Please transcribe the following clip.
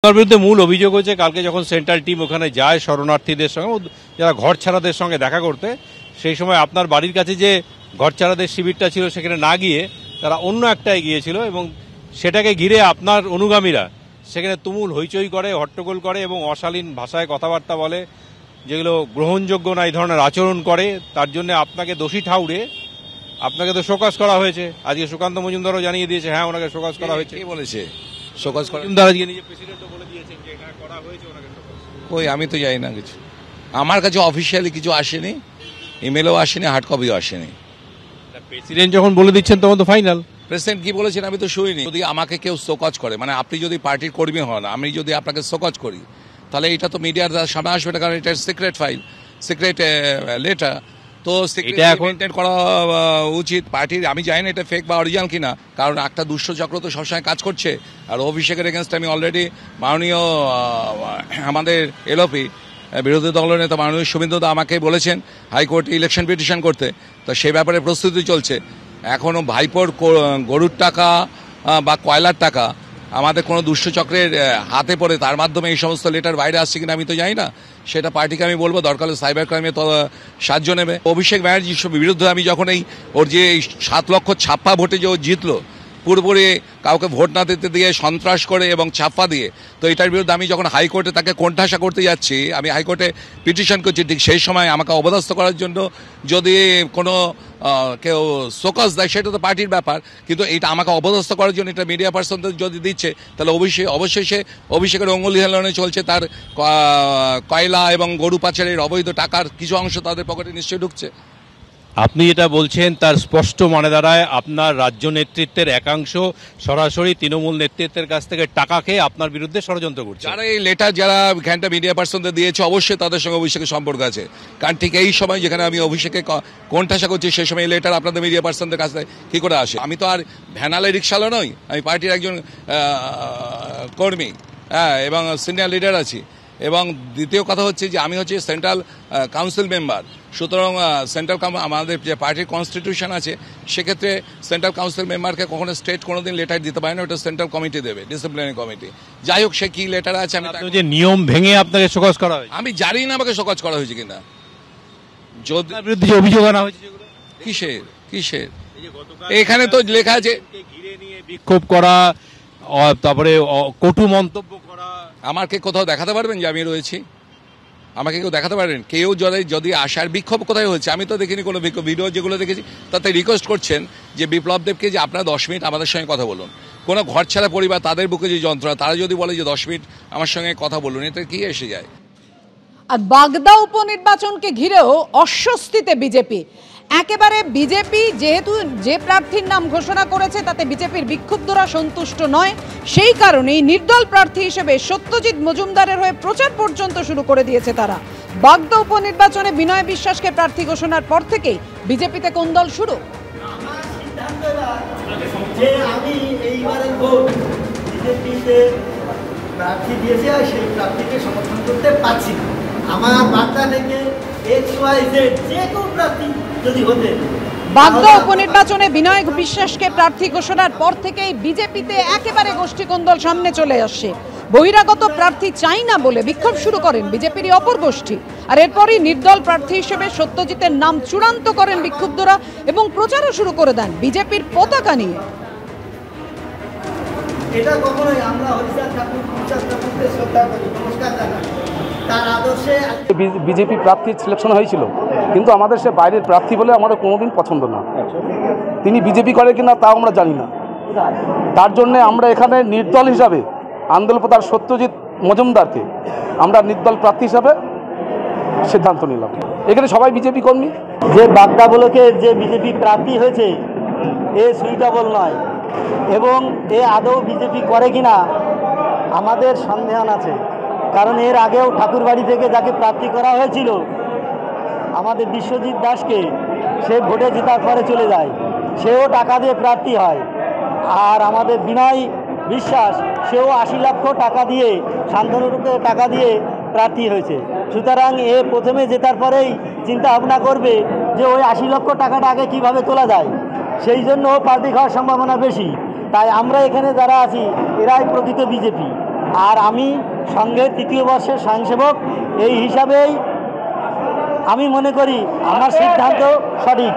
তার বিরুদ্ধে মূল অভিযোগ হচ্ছে কালকে যখন সেন্ট্রাল টিম ওখানে যায় শরণার্থীদের সঙ্গে যারা ঘর ছাড়াদের সঙ্গে দেখা করতে, সেই সময় আপনার বাড়ির কাছে যে ঘর ছাড়াদের শিবিরটা ছিল সেখানে না গিয়ে তারা অন্য একটায় গিয়েছিল এবং সেটাকে ঘিরে আপনার অনুগামীরা সেখানে তুমুল হইচই করে, হট্টগোল করে এবং অশালীন ভাষায় কথাবার্তা বলে, যেগুলো গ্রহণযোগ্য না এই ধরনের আচরণ করে। তার জন্য আপনাকে দোষী ঠাউরে আপনাকে তো শোকজ করা হয়েছে। আজকে সুকান্ত মজুমদারও জানিয়ে দিয়েছে হ্যাঁ ওনাকে শোকজ করা হয়েছে। কে বলেছে শোকজ করা? মজুমদার আজকে নিজে প্রেসিডেন্টও বলে দিয়েছেন যে এটা করা হয়েছে ওনাকে শোকজ। ওই আমি তো জানি না কিছু, আমার কাছে অফিসিয়ালি কিছু আসেনি, ইমেলও আসেনি, হার্ড কপিও আসেনি। প্রেসিডেন্ট যখন বলে দিচ্ছেন তখন তো ফাইনাল। প্রেসিডেন্ট কি বলেছেন আমি তো শুনিনি। যদি আমাকে কেউ শোকজ করে, মানে আপনি যদি পার্টির কর্মী হন, আমি যদি আপনাকে শোকজ করি, তাহলে এটা তো মিডিয়ার সামনে আসবে না, কারণ এটা সিক্রেট ফাইল, সিক্রেট লেটার। তো এটা মেনটেন করা উচিত পার্টির। আমি জানি না এটা ফেক বা অরিজিনাল কিনা, কারণ একটা দুষ্ট চক্র তো সবসময় কাজ করছে। আর অভিষেকের এগেনস্ট আমি অলরেডি মাননীয় আমাদের এলওপি বিরোধী দলনেতা মাননীয় শুভেন্দু দা আমাকে বলেছেন হাইকোর্টে ইলেকশন পিটিশন করতে, তো সেই ব্যাপারে প্রস্তুতি চলছে। এখনও ভাইপোর গরুর টাকা বা কয়লার টাকা আমাদের কোনো দুষ্ট চক্রের হাতে পড়ে তার মাধ্যমে এই সমস্ত লেটার বাইরে আসছে কিনা আমি তো জানি না। সেটা পার্টিকে আমি বলবো, দরকার হলে সাইবার ক্রাইমে সাহায্য নেবে। অভিষেক ব্যানার্জির বিরুদ্ধে আমি যখন ওর যে 7 লক্ষ ছাপ্পা ভোটে যে ও জিতলো, পুরোপুরি কাউকে ভোট না দিতে দিয়ে সন্ত্রাস করে এবং ছাপ্পা দিয়ে, তো এটার বিরুদ্ধে আমি যখন হাইকোর্টে তাকে কোণঠাসা করতে যাচ্ছি, আমি হাইকোর্টে পিটিশন করছি, ঠিক সেই সময় আমাকে অবদস্থ করার জন্য যদি কোনো কেউ শোকজ দেয় সেটা তো পার্টির ব্যাপার, কিন্তু এটা আমাকে অবদস্থ করার জন্য এটা মিডিয়া পার্সনদের যদি দিচ্ছে, তাহলে অবশ্যই সে অভিষেকের অঙ্গুলি হেলনে চলছে। তার কয়লা এবং গরু পাচারের অবৈধ টাকার কিছু অংশ তাদের পকেটে নিশ্চয়ই ঢুকছে। আপনি যেটা বলছেন তার স্পষ্ট মানে দাঁড়ায় আপনার রাজ্য নেতৃত্বের একাংশ সরাসরি তৃণমূল নেতৃত্বের কাছ থেকে টাকা খেয়ে আপনার বিরুদ্ধে ষড়যন্ত্র করছে। যারা এই লেটার যারা এখানটা মিডিয়া পার্সনদের দিয়েছে, অবশ্যই তাদের সঙ্গে অভিষেকের সম্পর্ক আছে, কারণ ঠিক এই সময় যেখানে আমি অভিষেকে কোণঠাসা করছি সেই সময় এই লেটার আপনাদের মিডিয়া পার্সনদের কাছে কি করে আসে? আমি তো আর ভ্যানালে রিক্সাওয়ালা নই, আমি পার্টির একজন কর্মী, হ্যাঁ, এবং সিনিয়র লিডার আছি। এবং দ্বিতীয় কথা হচ্ছে যে আমি হচ্ছে সেন্ট্রাল কাউন্সিল মেম্বার, সুতরাং সেন্ট্রাল আমাদের যে পার্টির কনস্টিটিউশন আছে সেক্ষেত্রে সেন্ট্রাল কাউন্সিল মেম্বারকে কখনো স্টেট কোনোদিন লেটার দিতে পারে না, ওটা সেন্ট্রাল কমিটি দেবে, ডিসিপ্লিনারি কমিটি। যাই হোক, সে কি লেটার আছে আমি যে নিয়ম ভেঙে আপনাকে শোকজ করা হয়েছে, আমি জানি না আমাকে শোকজ করা হয়েছে কিনা। যদি বিরুদ্ধে যে অভিযোগ আনা হয়েছে কিসের এখানে তো লেখা আছে ঘিরে নিয়ে বিক্ষোভ করা, তারপরে কটু মন্তব্য করা। আমাকে কোথাও দেখাতে পারবেন যে আমি রয়েছি? আমাকে কেউ দেখাতে পারবেন? কেউ যদি আসার বিক্ষোভ কোথায় হচ্ছে আমি তো দেখিনি কোনো ভিডিও। যেগুলো দেখেছি তাতে রিকোয়েস্ট করছেন যে বিপ্লব দেবকে যে আপনারা 10 মিনিট আমাদের সঙ্গে কথা বলুন। কোনো ঘর ছাড়া পরিবার তাদের বুকে যে যন্ত্রণা, তারা যদি বলে যে 10 মিনিট আমার সঙ্গে কথা বলুন, এটা কি এসে যায়? আর বাগদা উপনির্বাচনকে ঘিরেও অস্বস্তিতে বিজেপি। একেবারে বিজেপি যেহেতু যে প্রার্থীর নাম ঘোষণা করেছে তাতে বিজেপির বিক্ষুব্ধরা সন্তুষ্ট নয়, সেই কারণেই নির্দল প্রার্থী হিসেবে সত্যজিৎ মজুমদারের হয়ে প্রচার পর্যন্ত শুরু করে দিয়েছে তারা। বাগদা উপনির্বাচনে বিনয় বিশ্বাসকে প্রার্থী ঘোষণার পর থেকেই বিজেপিতে কোন্দল শুরু। প্রার্থী দিয়েছে আর সেই প্রার্থীকে সমর্থন করতে পারছি না। আমার বার্তা থেকে XYZ যে কোনো প্রার্থী যদি হতে। বাগদা উপনির্বাচনে বিনয় বিশ্বাসকে প্রার্থী ঘোষণার পর থেকেই বিজেপিতে একেবারে গোষ্ঠীকোন্দল সামনে চলে আসছে। বহিরাগত প্রার্থী চাই না বলে বিক্ষোভ শুরু করেন বিজেপির অপর গোষ্ঠী, আর এরপরই নির্দল প্রার্থী হিসেবে সত্যজিতের নাম চূড়ান্ত করেন বিক্ষুব্ধরা এবং প্রচারও শুরু করে দেন বিজেপির পতাকা নিয়ে। এটা কখনোই আমরা হরিচাঁদ ঠাকুর ঠাকুরকে শ্রদ্ধা করি, নমস্কার জানাই। তার আদর্শে বিজেপি প্রার্থী সিলেকশন হয়েছিল, কিন্তু আমাদের সে বাইরের প্রার্থী বলে আমাদের কোনোদিন পছন্দ না। তিনি বিজেপি করে কিনা তাও আমরা জানি না। তার জন্য আমরা এখানে নির্দল হিসাবে আন্দোলনপ্রধান সত্যজিৎ মজুমদারকে আমরা নির্দল প্রার্থী হিসাবে সিদ্ধান্ত নিলাম। এখানে সবাই বিজেপি কর্মী। যে বাগদা ব্লকের যে বিজেপি প্রার্থী হয়েছে এ সুইটেবল নয়, এবং এ আদৌ বিজেপি করে কিনা আমাদের সন্দেহ আছে। কারণ এর আগেও ঠাকুরবাড়ি থেকে যাকে প্রার্থী করা হয়েছিল আমাদের বিশ্বজিৎ দাসকে, সে ভোটে জেতার পরে চলে যায়, সেও টাকা দিয়ে প্রার্থী হয়। আর আমাদের বিনয় বিশ্বাস, সেও 80 লক্ষ টাকা দিয়ে, শান্তনুরূপে টাকা দিয়ে প্রার্থী হয়েছে। সুতরাং এ প্রথমে জেতার পরেই চিন্তা ভাবনা করবে যে ওই 80 লক্ষ টাকাটা আগে কীভাবে তোলা যায়, সেই জন্য পার্টি খাওয়ার সম্ভাবনা বেশি। তাই আমরা এখানে যারা আছি এরাই প্রকৃত বিজেপি। আর আমি সঙ্গে 3য় বর্ষের স্বয়ংসেবক, এই হিসাবেই আমি মনে করি আমার সিদ্ধান্ত সঠিক।